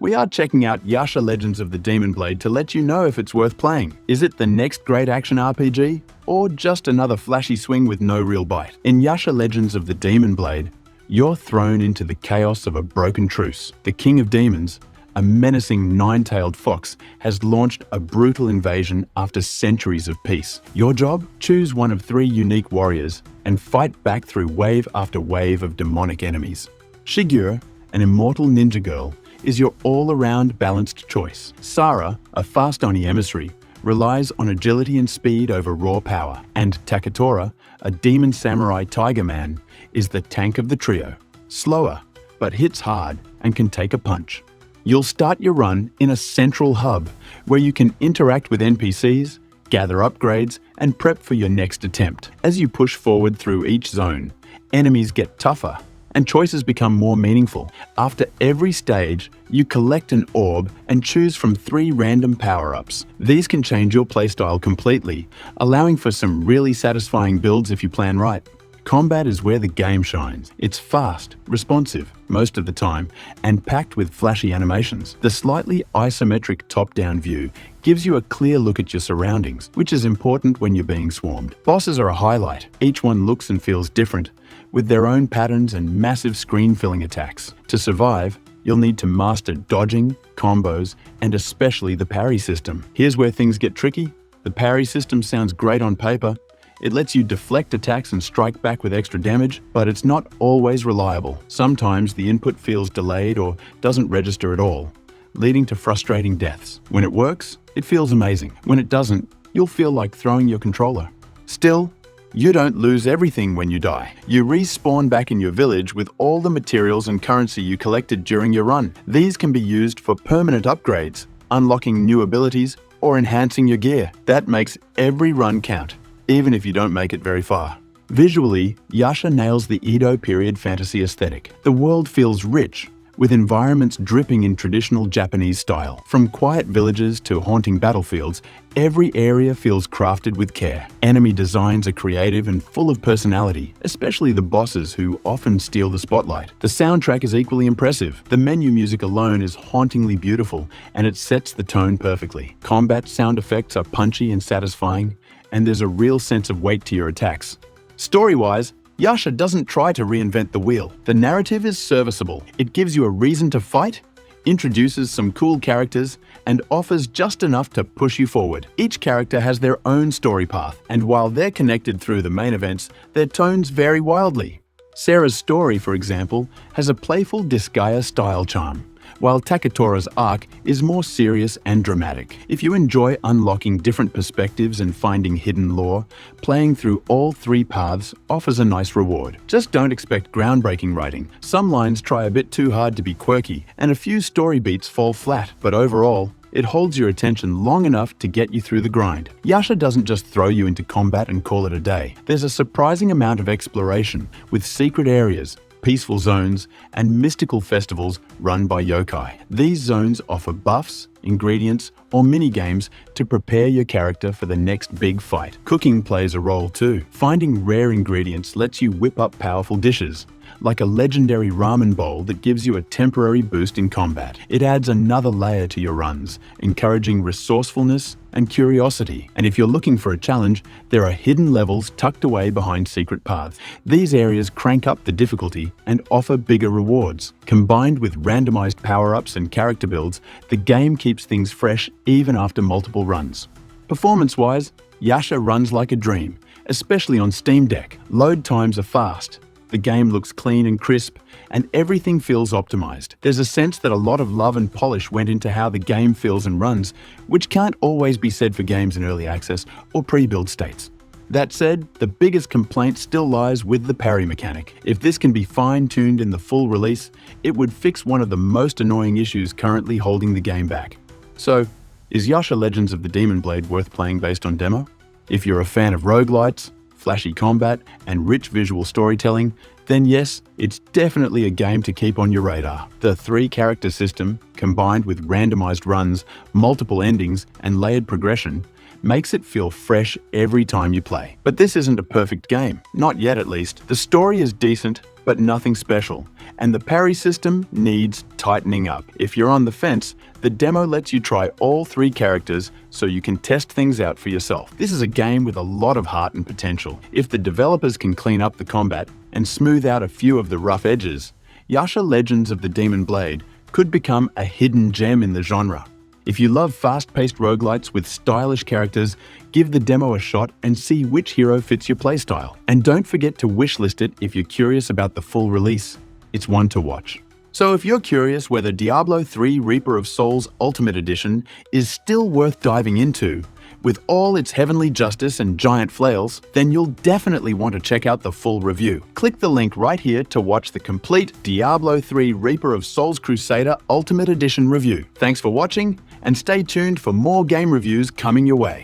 We are checking out Yasha Legends of the Demon Blade to let you know if it's worth playing. Is it the next great action RPG? Or just another flashy swing with no real bite? In Yasha Legends of the Demon Blade, you're thrown into the chaos of a broken truce. The King of Demons, a menacing nine-tailed fox, has launched a brutal invasion after centuries of peace. Your job? Choose one of 3 unique warriors and fight back through wave after wave of demonic enemies. Shigure, an immortal ninja girl, is your all-around balanced choice. Sara, a fast Oni emissary, relies on agility and speed over raw power. And Taketora, a demon samurai tiger man, is the tank of the trio. Slower, but hits hard and can take a punch. You'll start your run in a central hub where you can interact with NPCs, gather upgrades, and prep for your next attempt. As you push forward through each zone, enemies get tougher and choices become more meaningful. After every stage, you collect an orb and choose from 3 random power-ups. These can change your playstyle completely, allowing for some really satisfying builds if you plan right. Combat is where the game shines. It's fast, responsive, most of the time, and packed with flashy animations. The slightly isometric top-down view gives you a clear look at your surroundings, which is important when you're being swarmed. Bosses are a highlight. Each one looks and feels different, with their own patterns and massive screen-filling attacks. To survive, you'll need to master dodging, combos, and especially the parry system. Here's where things get tricky. The parry system sounds great on paper. It lets you deflect attacks and strike back with extra damage, but it's not always reliable. Sometimes the input feels delayed or doesn't register at all, leading to frustrating deaths. When it works, it feels amazing. When it doesn't, you'll feel like throwing your controller. Still, you don't lose everything when you die. You respawn back in your village with all the materials and currency you collected during your run. These can be used for permanent upgrades, unlocking new abilities, or enhancing your gear. That makes every run count, even if you don't make it very far. Visually, Yasha nails the Edo period fantasy aesthetic. The world feels rich, with environments dripping in traditional Japanese style. From quiet villages to haunting battlefields, every area feels crafted with care. Enemy designs are creative and full of personality, especially the bosses who often steal the spotlight. The soundtrack is equally impressive. The menu music alone is hauntingly beautiful, and it sets the tone perfectly. Combat sound effects are punchy and satisfying, and there's a real sense of weight to your attacks. Story-wise, Yasha doesn't try to reinvent the wheel. The narrative is serviceable. It gives you a reason to fight, introduces some cool characters, and offers just enough to push you forward. Each character has their own story path, and while they're connected through the main events, their tones vary wildly. Sara's story, for example, has a playful Disgaea style charm, while Taketora's arc is more serious and dramatic. If you enjoy unlocking different perspectives and finding hidden lore, playing through all 3 paths offers a nice reward. Just don't expect groundbreaking writing. Some lines try a bit too hard to be quirky, and a few story beats fall flat, but overall, it holds your attention long enough to get you through the grind. Yasha doesn't just throw you into combat and call it a day. There's a surprising amount of exploration, with secret areas, peaceful zones, and mystical festivals run by yokai. These zones offer buffs, ingredients, or mini-games to prepare your character for the next big fight. Cooking plays a role too. Finding rare ingredients lets you whip up powerful dishes, like a legendary ramen bowl that gives you a temporary boost in combat. It adds another layer to your runs, encouraging resourcefulness and curiosity. And if you're looking for a challenge, there are hidden levels tucked away behind secret paths. These areas crank up the difficulty and offer bigger rewards. Combined with randomized power-ups and character builds, the game keeps things fresh even after multiple runs. Performance-wise, Yasha runs like a dream, especially on Steam Deck. Load times are fast. The game looks clean and crisp, and everything feels optimized. There's a sense that a lot of love and polish went into how the game feels and runs, which can't always be said for games in early access or pre-build states. That said, the biggest complaint still lies with the parry mechanic. If this can be fine-tuned in the full release, it would fix one of the most annoying issues currently holding the game back. So, is Yasha Legends of the Demon Blade worth playing based on demo? If you're a fan of roguelites, flashy combat, and rich visual storytelling, then yes, it's definitely a game to keep on your radar. The 3-character system, combined with randomized runs, multiple endings, and layered progression, makes it feel fresh every time you play. But this isn't a perfect game, not yet at least. The story is decent, but nothing special, and the parry system needs tightening up. If you're on the fence, the demo lets you try all 3 characters so you can test things out for yourself. This is a game with a lot of heart and potential. If the developers can clean up the combat and smooth out a few of the rough edges, Yasha Legends of the Demon Blade could become a hidden gem in the genre. If you love fast-paced roguelites with stylish characters, give the demo a shot and see which hero fits your playstyle. And don't forget to wishlist it if you're curious about the full release. It's one to watch. So if you're curious whether Diablo 3 Reaper of Souls Ultimate Edition is still worth diving into, with all its heavenly justice and giant flails, then you'll definitely want to check out the full review. Click the link right here to watch the complete Diablo 3 Reaper of Souls Crusader Ultimate Edition review. Thanks for watching, and stay tuned for more game reviews coming your way.